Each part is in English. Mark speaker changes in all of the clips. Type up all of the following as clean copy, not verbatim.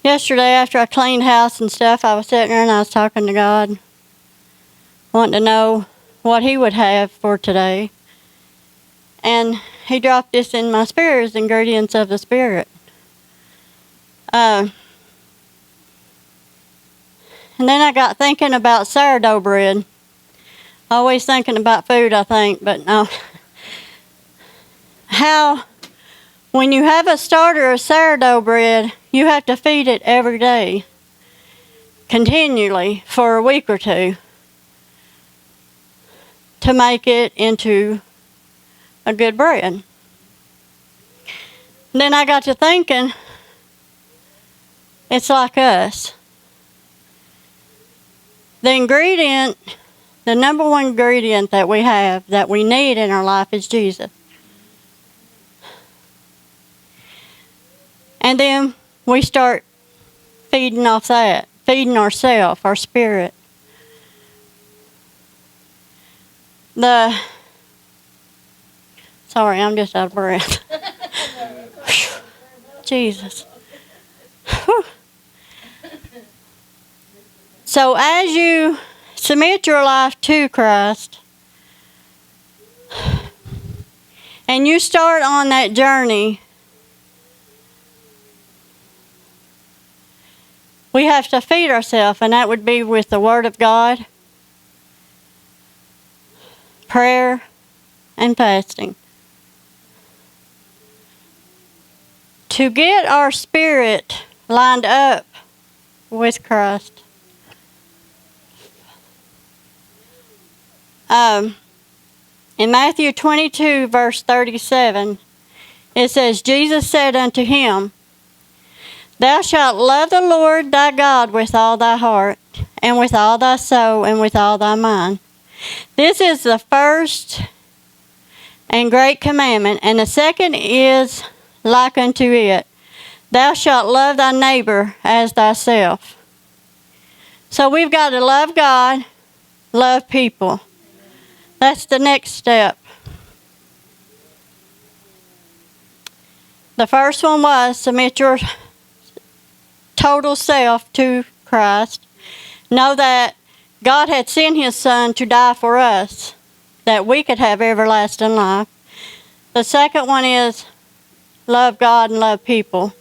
Speaker 1: Yesterday, after I cleaned house and stuff, I was sitting there and I was talking to God, wanting to know what He would have for today. And He dropped this in my spirit as ingredients of the Spirit. And then I got thinking about sourdough bread. Always thinking about food, I think, but no. How, when you have a starter of sourdough bread, you have to feed it every day, continually, for a week or two, to make it into a good bread. Then I got to thinking, it's like us. The number one ingredient that we have, that we need in our life, is Jesus. And then we start feeding off that, feeding ourselves, our spirit. Sorry, I'm just out of breath. Jesus. Whew. So as you submit your life to Christ, and you start on that journey, we have to feed ourselves, and that would be with the Word of God, prayer, and fasting. To get our spirit lined up with Christ. In Matthew 22, verse 37, it says, Jesus said unto him, Thou shalt love the Lord thy God with all thy heart, and with all thy soul, and with all thy mind. This is the first and great commandment, and the second is like unto it. Thou shalt love thy neighbor as thyself. So we've got to love God, love people. That's the next step. The first one was submit your total self to Christ. Know that God had sent His Son to die for us, that we could have everlasting life. The second one is love God and love people.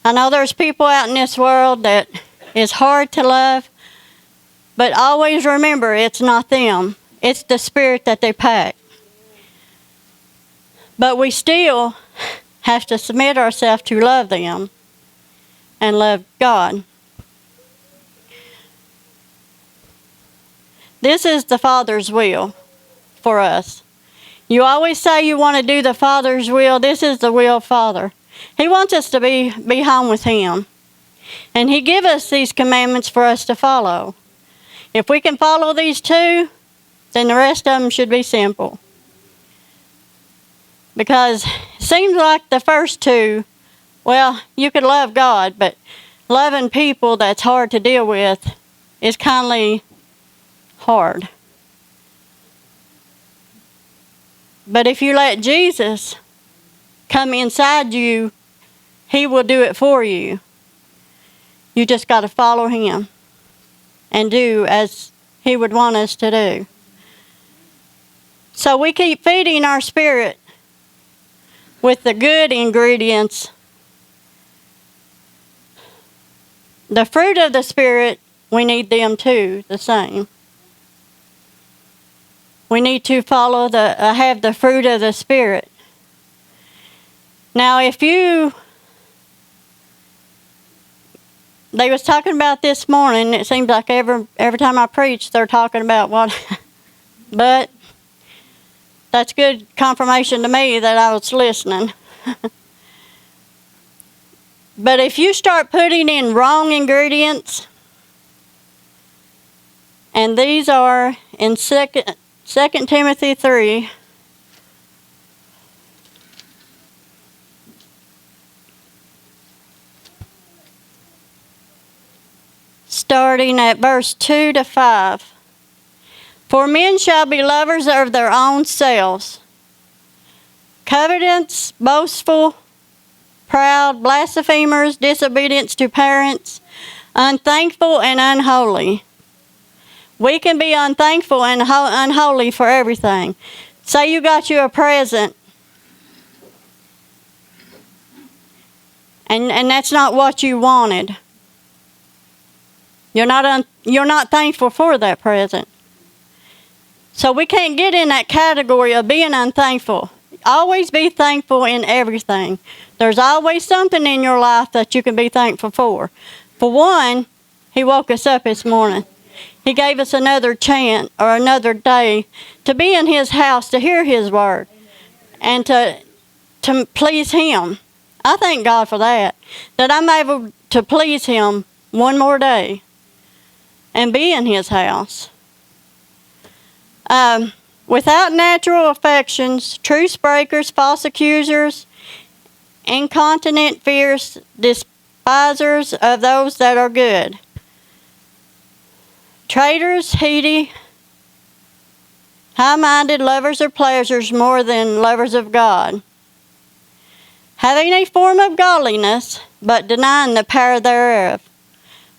Speaker 1: I know there's people out in this world that is hard to love, but always remember it's not them. It's the spirit that they pack. But we still have to submit ourselves to love them and love God. This is the Father's will for us. You always say you want to do the Father's will. This is the will of Father. He wants us to be home with Him. And He give us these commandments for us to follow. If we can follow these two, then the rest of them should be simple. Because it seems like the first two, well, you could love God, but loving people that's hard to deal with is kind of hard. But if you let Jesus come inside you, He will do it for you. You just got to follow Him and do as He would want us to do. So we keep feeding our spirit with the good ingredients. The fruit of the Spirit, we need them too, the same. We need to follow have the fruit of the Spirit. Now, they was talking about this morning, it seems like every time I preach, they're talking about what, but that's good confirmation to me that I was listening. But if you start putting in wrong ingredients, and these are in 2 Timothy 3, starting at verse 2 to 5. For men shall be lovers of their own selves, covetous, boastful, proud, blasphemers, disobedience to parents, unthankful, and unholy. We can be unthankful and unholy for everything. Say you got you a present, and that's not what you wanted. You're not thankful for that present. So we can't get in that category of being unthankful. Always be thankful in everything. There's always something in your life that you can be thankful for. For one, He woke us up this morning. He gave us another chance or another day to be in His house, to hear His word, and to please Him. I thank God for that I'm able to please Him one more day and be in His house. Without natural affections, truce breakers, false accusers, incontinent, fierce, despisers of those that are good, traitors, heady, high-minded, lovers of pleasures more than lovers of God, having a form of godliness, but denying the power thereof.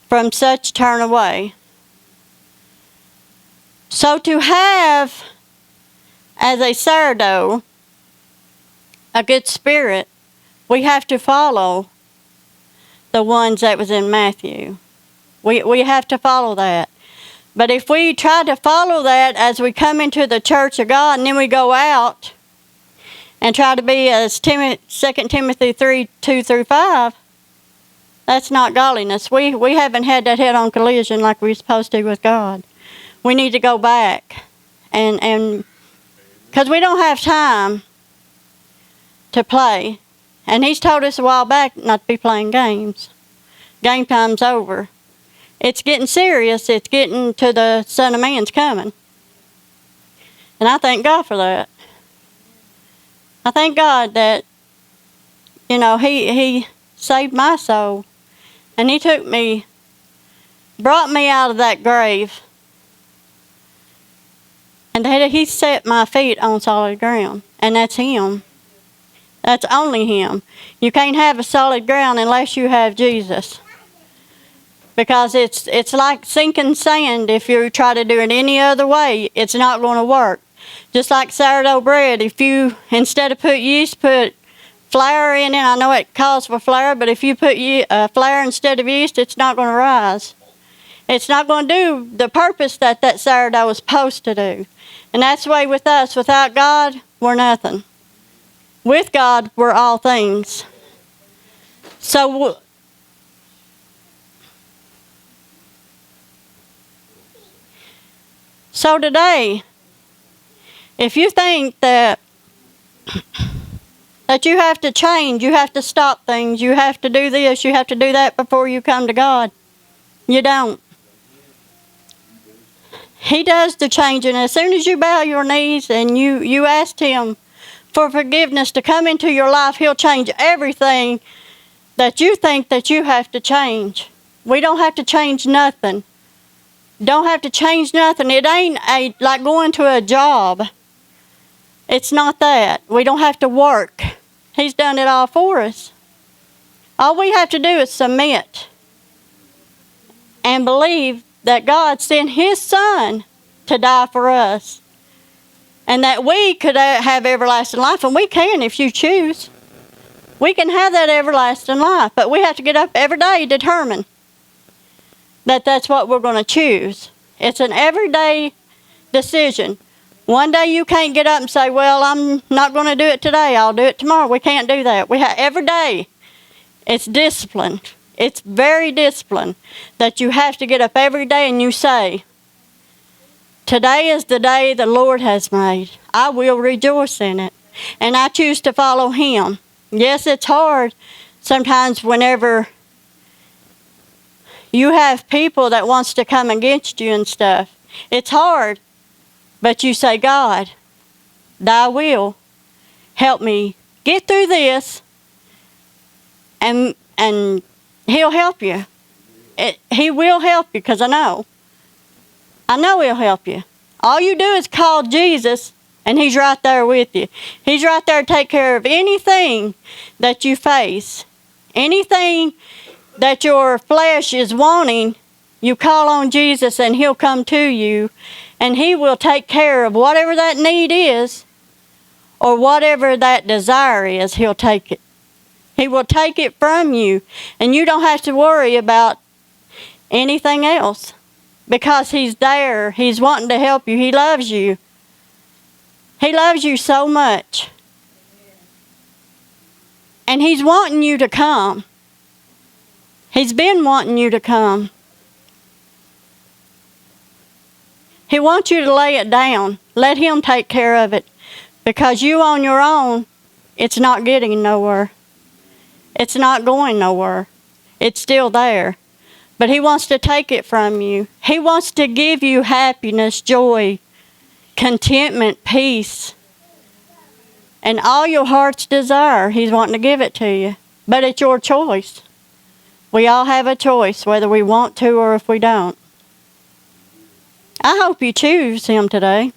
Speaker 1: From such turn away. So to have, as a sourdough, a good spirit, we have to follow the ones that was in Matthew. We have to follow that. But if we try to follow that as we come into the church of God and then we go out and try to be as 2 Timothy 3:2-5, that's not godliness. We haven't had that head-on collision like we're supposed to with God. We need to go back and because we don't have time to play. And He's told us a while back not to be playing games. Game time's over. It's getting serious. It's getting to the Son of Man's coming. And I thank God for that. I thank God that, He saved my soul. And He brought me out of that grave. And He set my feet on solid ground. And that's Him. That's only Him. You can't have a solid ground unless you have Jesus. Because it's like sinking sand. If you try to do it any other way, it's not going to work. Just like sourdough bread, if you, instead of put yeast, put flour in it. I know it calls for flour, but if you put flour instead of yeast, it's not going to rise. It's not going to do the purpose that sourdough was supposed to do. And that's the way with us. Without God, we're nothing. With God, we're all things. So today, if you think that you have to change, you have to stop things, you have to do this, you have to do that before you come to God, you don't. He does the changing. As soon as you bow your knees and you ask Him for forgiveness to come into your life, He'll change everything that you think that you have to change. We don't have to change nothing. Don't have to change nothing. It ain't like going to a job. It's not that. We don't have to work. He's done it all for us. All we have to do is submit and believe that God sent His Son to die for us. And that we could have everlasting life. And we can if you choose. We can have that everlasting life. But we have to get up every day determined that that's what we're going to choose. It's an everyday decision. One day you can't get up and say, well, I'm not going to do it today. I'll do it tomorrow. We can't do that. We have every day. It's discipline. It's very disciplined that you have to get up every day and you say, today is the day the Lord has made. I will rejoice in it. And I choose to follow Him. Yes, it's hard sometimes whenever you have people that wants to come against you and stuff. It's hard. But you say, God, Thy will help me get through this, and He'll help you. He will help you, because I know He'll help you. All you do is call Jesus, and He's right there with you. He's right there to take care of anything that you face. Anything that your flesh is wanting, you call on Jesus and He'll come to you, and He will take care of whatever that need is, or whatever that desire is. He'll take it. He will take it from you, and you don't have to worry about anything else, because He's there. He's wanting to help you. He loves you. He loves you so much. And He's wanting you to come. He's been wanting you to come. He wants you to lay it down. Let Him take care of it. Because you on your own, it's not getting nowhere. It's not going nowhere. It's still there. But He wants to take it from you. He wants to give you happiness, joy, contentment, peace, and all your heart's desire. He's wanting to give it to you. But it's your choice. We all have a choice, whether we want to or if we don't. I hope you choose Him today.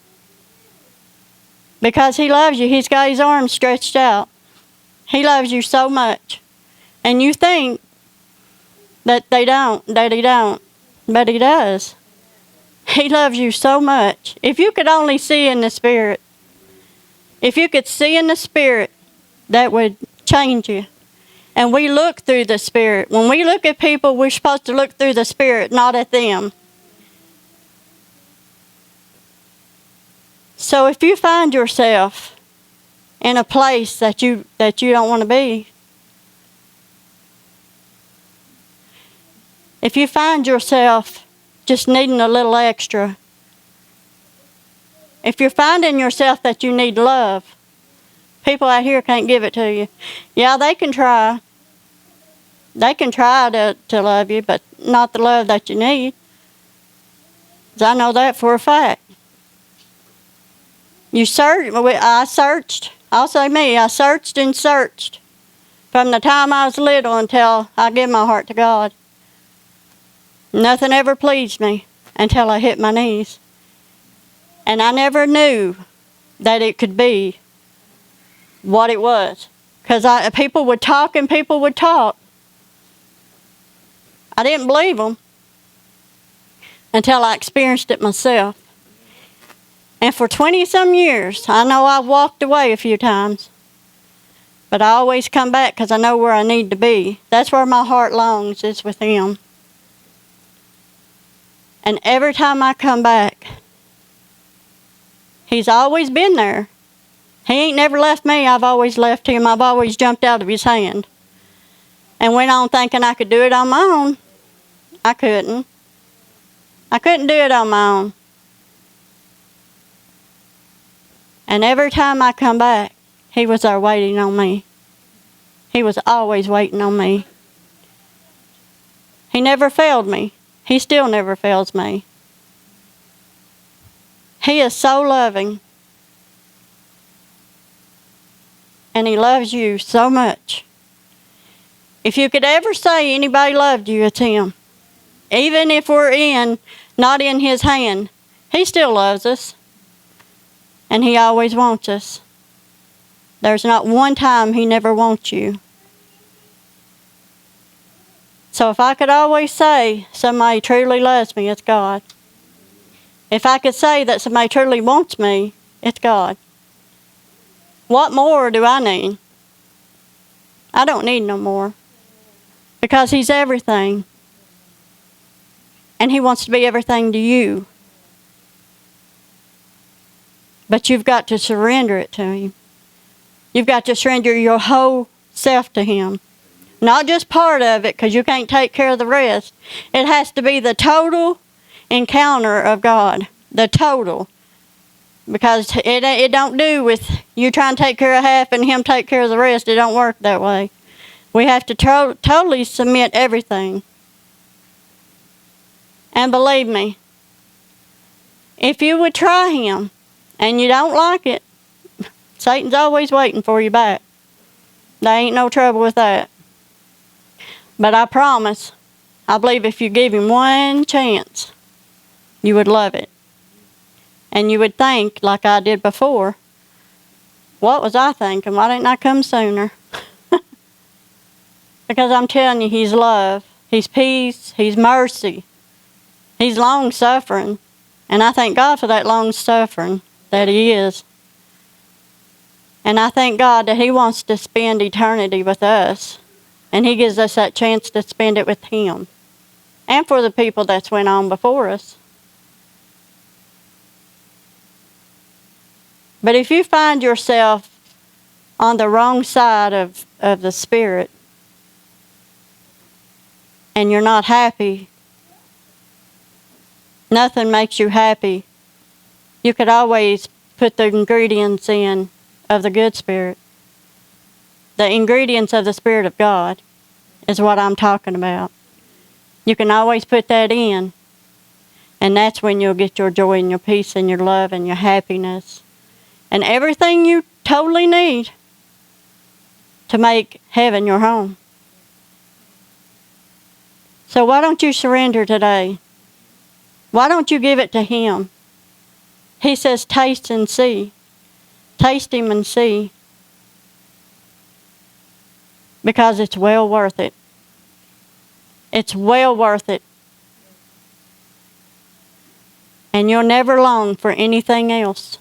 Speaker 1: Because He loves you. He's got His arms stretched out. He loves you so much. And you think that He don't, but He does. He loves you so much. If you could only see in the Spirit, if you could see in the Spirit, that would change you. And we look through the Spirit. When we look at people, we're supposed to look through the Spirit, not at them. So if you find yourself in a place that you don't want to be, if you find yourself just needing a little extra, if you're finding yourself that you need love, people out here can't give it to you. Yeah, they can try. They can try to love you, but not the love that you need. 'Cause I know that for a fact. I searched. I'll say me. I searched and searched from the time I was little until I gave my heart to God. Nothing ever pleased me until I hit my knees. And I never knew that it could be what it was. Because people would talk and people would talk. I didn't believe them until I experienced it myself. And for 20-some years, I know I've walked away a few times. But I always come back because I know where I need to be. That's where my heart longs, is with Him. And every time I come back, He's always been there. He ain't never left me. I've always left Him. I've always jumped out of His hand. And went on thinking I could do it on my own. I couldn't. I couldn't do it on my own. And every time I come back, He was there waiting on me. He was always waiting on me. He never failed me. He still never fails me. He is so loving. And He loves you so much. If you could ever say anybody loved you, it's Him. Even if we're not in His hand, He still loves us. And He always wants us. There's not one time He never wants you. So if I could always say somebody truly loves me, it's God. If I could say that somebody truly wants me, it's God. What more do I need? I don't need no more. Because He's everything. And He wants to be everything to you. But you've got to surrender it to Him. You've got to surrender your whole self to Him. Not just part of it, because you can't take care of the rest. It has to be the total encounter of God. The total. Because it don't do with you trying to take care of half and Him take care of the rest. It don't work that way. We have to totally submit everything. And believe me, if you would try Him and you don't like it, Satan's always waiting for you back. There ain't no trouble with that. But I promise, I believe if you give Him one chance, you would love it. And you would think, like I did before, what was I thinking? Why didn't I come sooner? Because I'm telling you, He's love, He's peace, He's mercy, He's long-suffering. And I thank God for that long-suffering that He is. And I thank God that He wants to spend eternity with us. And He gives us that chance to spend it with Him. And for the people that's went on before us. But if you find yourself on the wrong side of the Spirit, and you're not happy, nothing makes you happy, you could always put the ingredients in of the good Spirit. The ingredients of the Spirit of God is what I'm talking about. You can always put that in, and that's when you'll get your joy and your peace and your love and your happiness and everything you totally need to make heaven your home. So why don't you surrender today? Why don't you give it to Him? He says, taste and see. Taste Him and see. Because it's well worth it. It's well worth it. And you'll never long for anything else.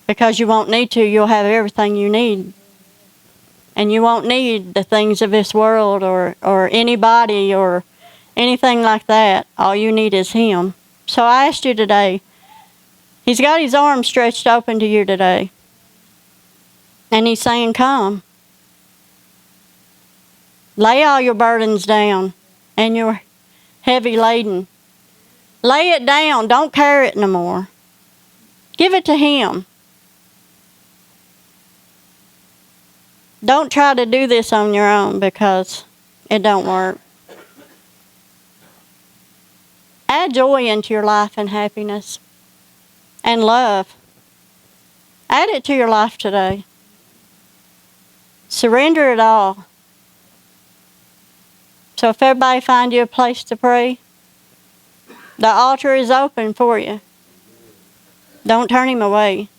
Speaker 1: Because you won't need to. You'll have everything you need. And you won't need the things of this world or anybody or anything like that. All you need is Him. So I asked you today, He's got His arms stretched open to you today. And He's saying, come. Lay all your burdens down and your heavy laden. Lay it down. Don't carry it no more. Give it to Him. Don't try to do this on your own because it don't work. Add joy into your life and happiness and love. Add it to your life today. Surrender it all. So if everybody find you a place to pray, the altar is open for you. Don't turn Him away.